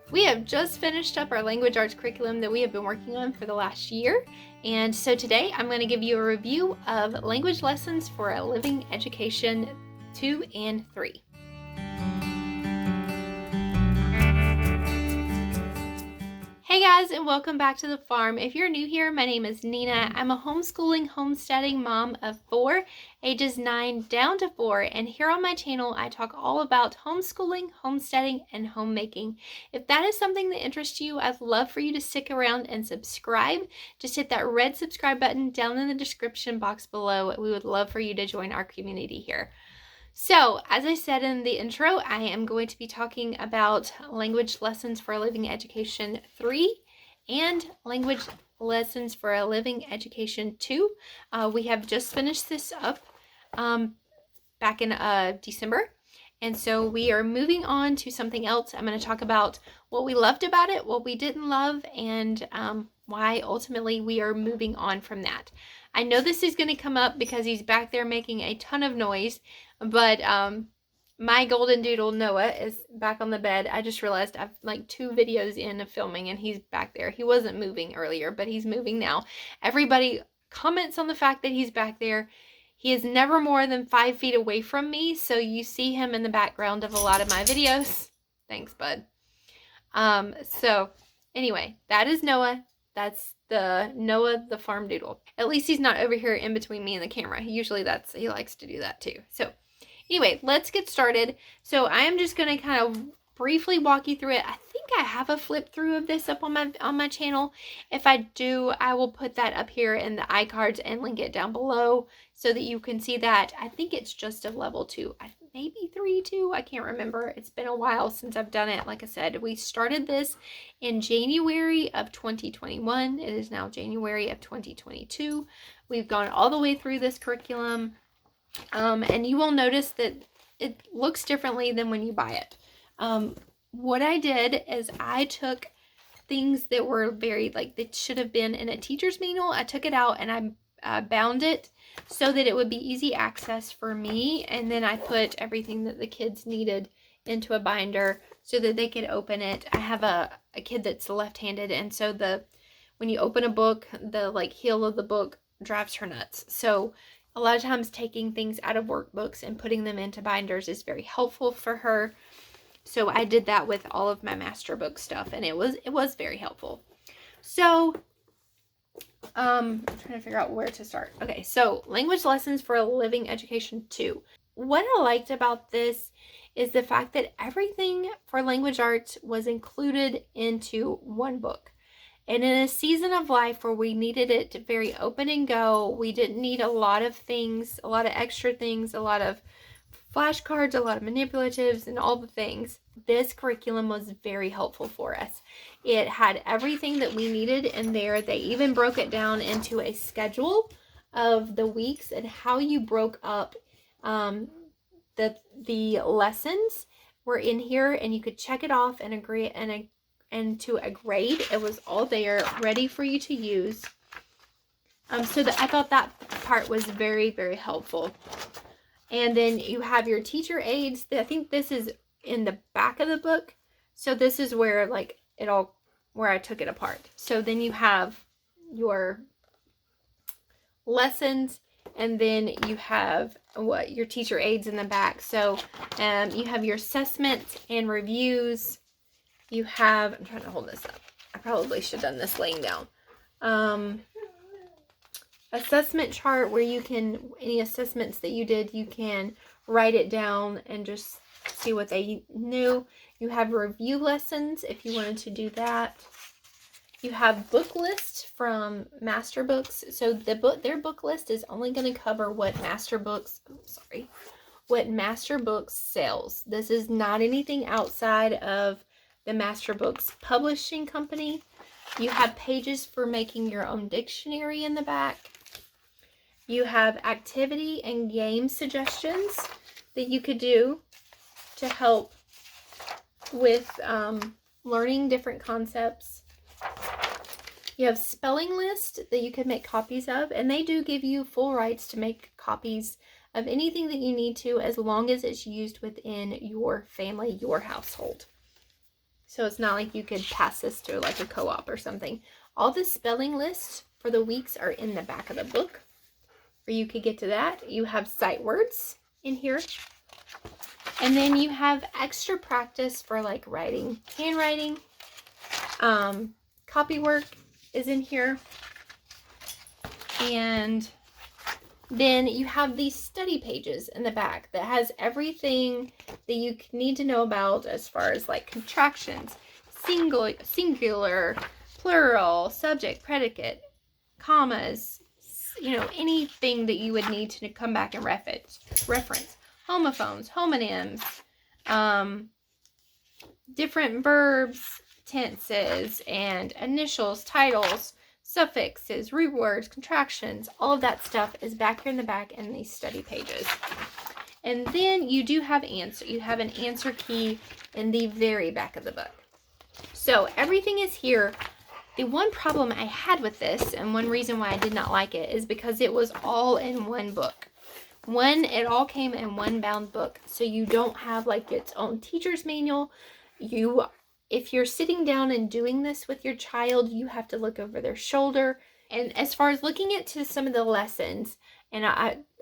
We have just finished up our language arts curriculum that we have been working on for the last year. And so today I'm going to give you a review of language lessons for a living education 2 and 3. Hey guys, and welcome back to the farm. If you're new here, my name is Nina. I'm a homeschooling, homesteading mom of 4, ages 9 down to 4, and here on my channel, I talk all about homeschooling, homesteading, and homemaking. If that is something that interests you, I'd love for you to stick around and subscribe. Just hit that red subscribe button down in the description box below. We would love for you to join our community here. So, as I said in the intro, I am going to be talking about language lessons for a living education 3 and language lessons for a living education 2. We have just finished this up back in December. And so we are moving on to something else. I'm going to talk about what we loved about it, what we didn't love, and why ultimately we are moving on from that. I know this is going to come up because he's back there making a ton of noise, but my golden doodle Noah is back on the bed. I just realized I've like 2 videos in of filming and he's back there. He wasn't moving earlier, but he's moving now. Everybody comments on the fact that he's back there. He is never more than 5 feet away from me, so you see him in the background of a lot of my videos. Thanks, bud. So anyway, that is Noah. That's the Noah the farm doodle. At least he's not over here in between me and the camera. Usually he likes to do that too. So anyway, let's get started. So I am just going to kind of briefly walk you through it. I think I have a flip through of this up on my channel. If I do, I will put that up here in the iCards and link it down below so that you can see that. I think it's just a level 2. Maybe 3 too. I can't remember. It's been a while since I've done it. Like I said, we started this in January of 2021. It is now January of 2022. We've gone all the way through this curriculum. And you will notice that it looks differently than when you buy it. What I did is I took things that were that should have been in a teacher's manual. I took it out and I bound it so that it would be easy access for me. And then I put everything that the kids needed into a binder so that they could open it. I have a kid that's left-handed, and so when you open a book, the heel of the book drives her nuts. So a lot of times taking things out of workbooks and putting them into binders is very helpful for her. So I did that with all of my master book stuff, and it was very helpful. So I'm trying to figure out where to start. Okay, so language lessons for a living education 2. What I liked about this is the fact that everything for language arts was included into one book. And in a season of life where we needed it to very open and go, we didn't need a lot of things, a lot of extra things, a lot of flashcards, a lot of manipulatives, and all the things. This curriculum was very helpful for us. It had everything that we needed in there. They even broke it down into a schedule of the weeks and how you broke up the lessons were in here, and you could check it off and agree and to a grade. It was all there ready for you to use. So I thought that part was very, very helpful. And then you have your teacher aids. I think this is in the back of the book. So this is where where I took it apart. So then you have your lessons, and then you have your teacher aids in the back. So you have your assessments and reviews. You have, I'm trying to hold this up. I probably should have done this laying down. Assessment chart where you can, any assessments that you did, you can write it down and just see what they knew. You have review lessons if you wanted to do that. You have book lists from master books. So their book list is only going to cover what master books sells. This is not anything outside of the master books publishing company. You have pages for making your own dictionary in the back. You have activity and game suggestions that you could do to help with learning different concepts. You have spelling list that you can make copies of, and they do give you full rights to make copies of anything that you need to, as long as it's used within your family, your household. So it's not like you could pass this to like a co-op or something. All the spelling lists for the weeks are in the back of the book, or you could get to that. You have sight words in here. And then you have extra practice for like writing, handwriting. Copy work is in here. And then you have these study pages in the back that has everything that you need to know about as far as like contractions, singular, plural, subject, predicate, commas, anything that you would need to come back and reference. Homophones, homonyms, different verbs, tenses, and initials, titles, suffixes, root words, contractions, all of that stuff is back here in the back in these study pages. And then you do have you have an answer key in the very back of the book. So everything is here. The one problem I had with this, and one reason why I did not like it, is because it was all in one book. It all came in one bound book. So you don't have like its own teacher's manual. If you're sitting down and doing this with your child, you have to look over their shoulder. And as far as looking into some of the lessons, and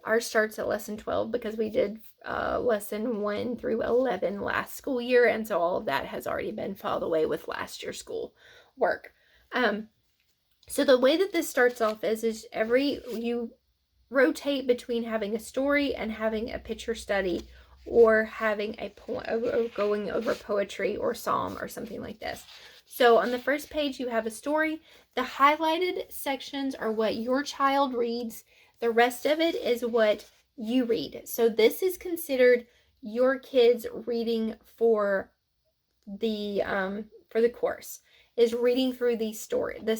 ours starts at lesson 12 because we did lesson 1 through 11 last school year. And so all of that has already been filed away with last year's school work. So the way that this starts off is you rotate between having a story and having a picture study, or having a poem, going over poetry or psalm or something like this. So on the first page, you have a story. The highlighted sections are what your child reads. The rest of it is what you read. So this is considered your kids reading for the course, is reading through this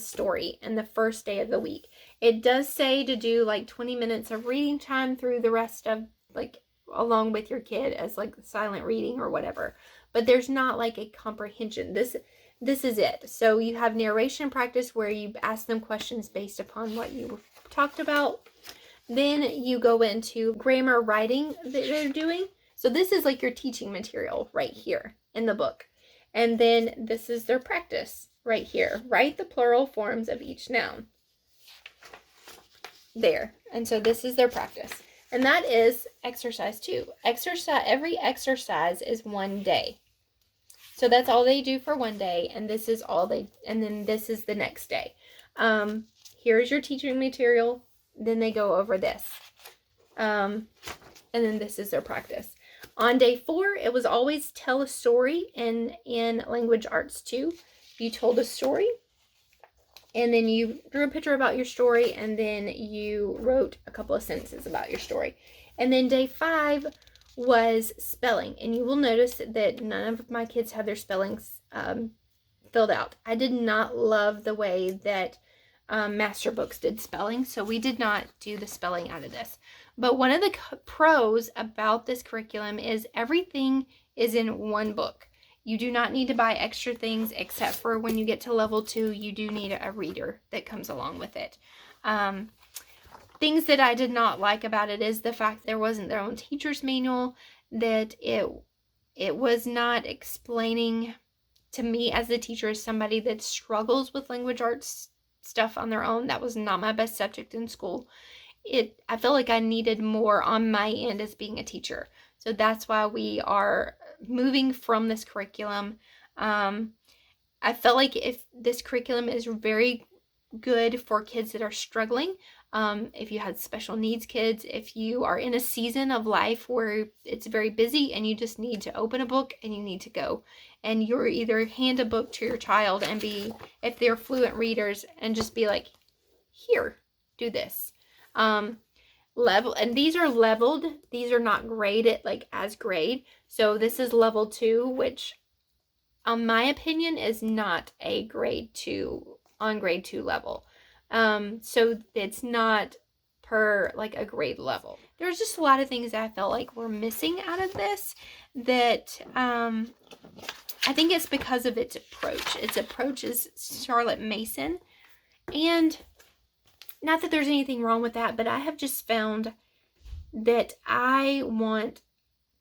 story in the first day of the week. It does say to do like 20 minutes of reading time through the rest of like along with your kid as like silent reading or whatever, but there's not like a comprehension. This is it. So you have narration practice where you ask them questions based upon what you talked about. Then you go into grammar writing that they're doing. So this is like your teaching material right here in the book. And then this is their practice right here. Write the plural forms of each noun. There. And so this is their practice. And that is exercise 2. Every exercise is 1 day. So that's all they do for 1 day, and this is and then this is the next day. Here's your teaching material. Then they go over this. And then this is their practice. On day 4, it was always tell a story in language arts 2. You told a story, and then you drew a picture about your story, and then you wrote a couple of sentences about your story. And then day 5 was spelling. And you will notice that none of my kids had their spellings filled out. I did not love the way that Master Books did spelling, so we did not do the spelling out of this. But one of the pros about this curriculum is everything is in one book. You do not need to buy extra things, except for when you get to level 2, you do need a reader that comes along with it. Things that I did not like about it is the fact there wasn't their own teacher's manual, that it was not explaining to me as the teacher, as somebody that struggles with language arts stuff on their own. That was not my best subject in school. I felt like I needed more on my end as being a teacher. So that's why we are moving from this curriculum. I felt like if this curriculum is very good for kids that are struggling, if you had special needs kids, if you are in a season of life where it's very busy and you just need to open a book and you need to go, and you're either hand a book to your child and if they're fluent readers, and just be like, here, do this. And these are leveled. These are not graded like as grade. So this is level 2, which in my opinion is not a grade 2 level. So it's not per like a grade level. There's just a lot of things that I felt like were missing out of this, that I think it's because of its approach. Its approach is Charlotte Mason, and not that there's anything wrong with that, but I have just found that I want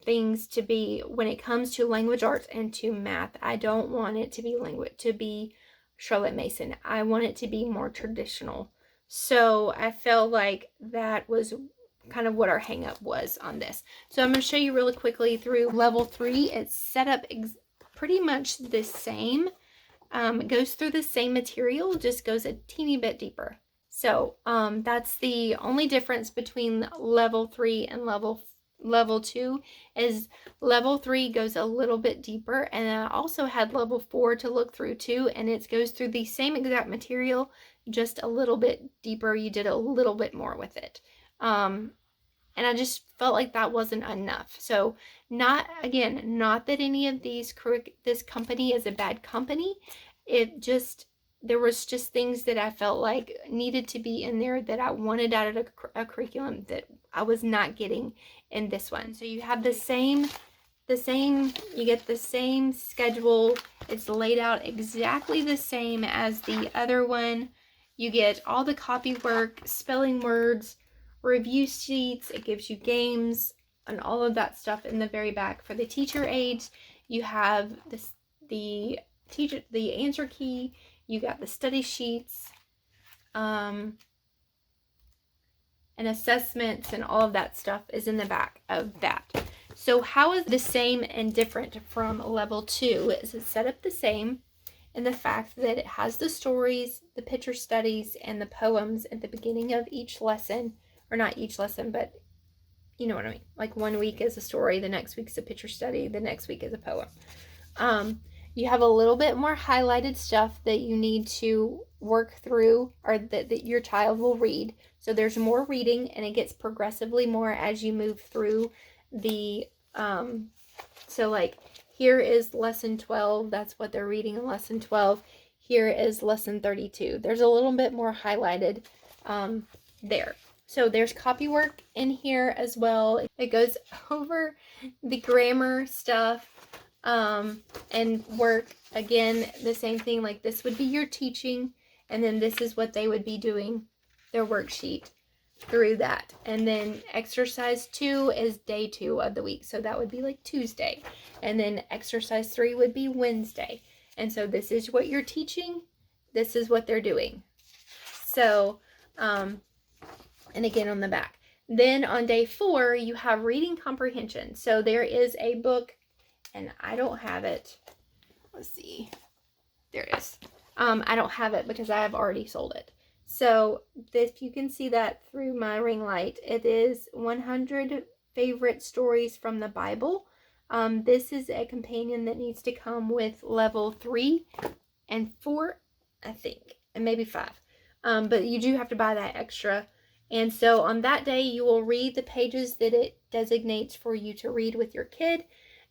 things to be, when it comes to language arts and to math, I don't want it to be Charlotte Mason. I want it to be more traditional. So I felt like that was kind of what our hang up was on this. So I'm going to show you really quickly through level 3. It's set up pretty much the same. It goes through the same material, just goes a teeny bit deeper. So that's the only difference between level 3 and level 2 is level 3 goes a little bit deeper, and I also had level 4 to look through too, and it goes through the same exact material, just a little bit deeper. You did a little bit more with it. And I just felt like that wasn't enough. So not that any of this company is a bad company. There was just things that I felt like needed to be in there that I wanted out of a curriculum that I was not getting in this one. So you have you get the same schedule. It's laid out exactly the same as the other one. You get all the copy work, spelling words, review sheets. It gives you games and all of that stuff in the very back. For the teacher aides, you have the answer key. You got the study sheets, and assessments, and all of that stuff is in the back of that. So how is the same and different from level 2? Is it set up the same in the fact that it has the stories, the picture studies, and the poems at the beginning of each lesson, or not each lesson, but you know what I mean. Like one week is a story, the next week is a picture study, the next week is a poem. You have a little bit more highlighted stuff that you need to work through, or that your child will read. So there's more reading, and it gets progressively more as you move through the, so like here is lesson 12. That's what they're reading in lesson 12. Here is lesson 32. There's a little bit more highlighted there. So there's copy work in here as well. It goes over the grammar stuff. And work, again, the same thing, like this would be your teaching, and then this is what they would be doing, their worksheet through that. And then exercise 2 is day 2 of the week, so that would be like Tuesday, and then exercise 3 would be Wednesday. And so this is what you're teaching, this is what they're doing. So and again on the back. Then on day 4 you have reading comprehension. So there is a book, and I don't have it. Let's see. There it is. I don't have it because I have already sold it. So if you can see that through my ring light, it is 100 favorite stories from the Bible. This is a companion that needs to come with level 3 and 4, I think, and maybe 5. But you do have to buy that extra. And so on that day, you will read the pages that it designates for you to read with your kid.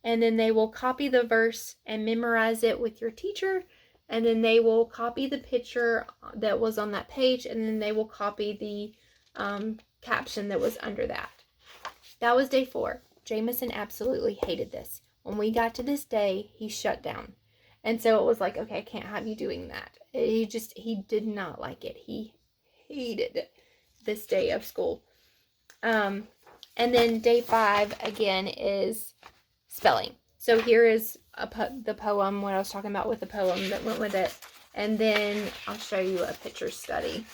And then they will copy the verse and memorize it with your teacher. And then they will copy the picture that was on that page. And then they will copy the caption that was under that. That was day 4. Jameson absolutely hated this. When we got to this day, he shut down. And so it was like, okay, I can't have you doing that. He did not like it. He hated this day of school. And then day 5, again, is spelling. So here is the poem, what I was talking about with the poem that went with it. And then I'll show you a picture study.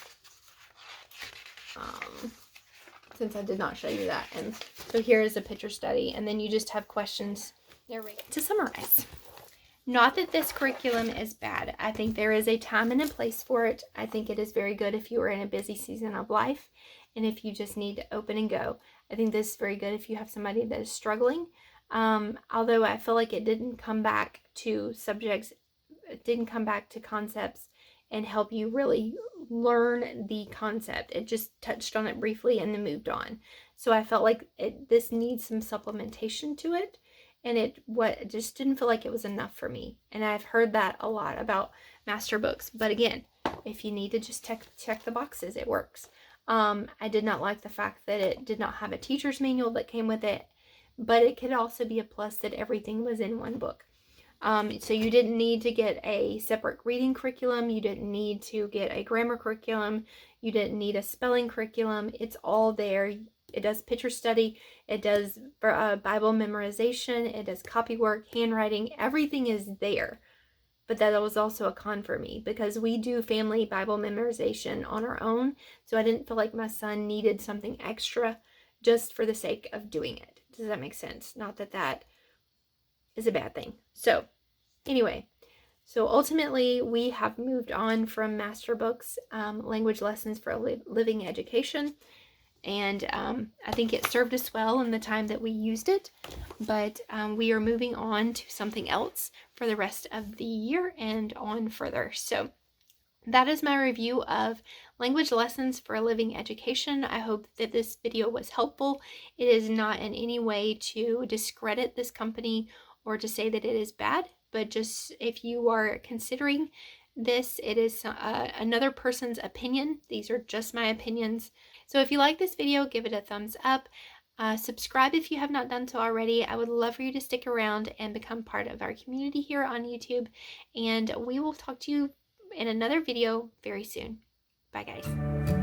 Since I did not show you that. And so here is a picture study. And then you just have questions to summarize. Not that this curriculum is bad. I think there is a time and a place for it. I think it is very good if you are in a busy season of life and if you just need to open and go. I think this is very good if you have somebody that is struggling. Although I feel like it didn't come back to subjects, it didn't come back to concepts and help you really learn the concept. It just touched on it briefly and then moved on. So I felt like this needs some supplementation to it. And it just didn't feel like it was enough for me. And I've heard that a lot about master books. But again, if you need to just check the boxes, it works. I did not like the fact that it did not have a teacher's manual that came with it. But it could also be a plus that everything was in one book. So you didn't need to get a separate reading curriculum. You didn't need to get a grammar curriculum. You didn't need a spelling curriculum. It's all there. It does picture study, it does Bible memorization, it does copywork, handwriting, everything is there. But that was also a con for me because we do family Bible memorization on our own. So I didn't feel like my son needed something extra just for the sake of doing it. Does that make sense? Not that that is a bad thing. So anyway, so ultimately we have moved on from master books, language lessons for living education. And I think it served us well in the time that we used it, but we are moving on to something else for the rest of the year and on further. So that is my review of language lessons for living education. I hope that this video was helpful. It is not in any way to discredit this company or to say that it is bad, but just if you are considering this, it is another person's opinion. These are just my opinions. So if you like this video, give it a thumbs up. Subscribe if you have not done so already. I would love for you to stick around and become part of our community here on YouTube. And we will talk to you in another video very soon. Bye, guys.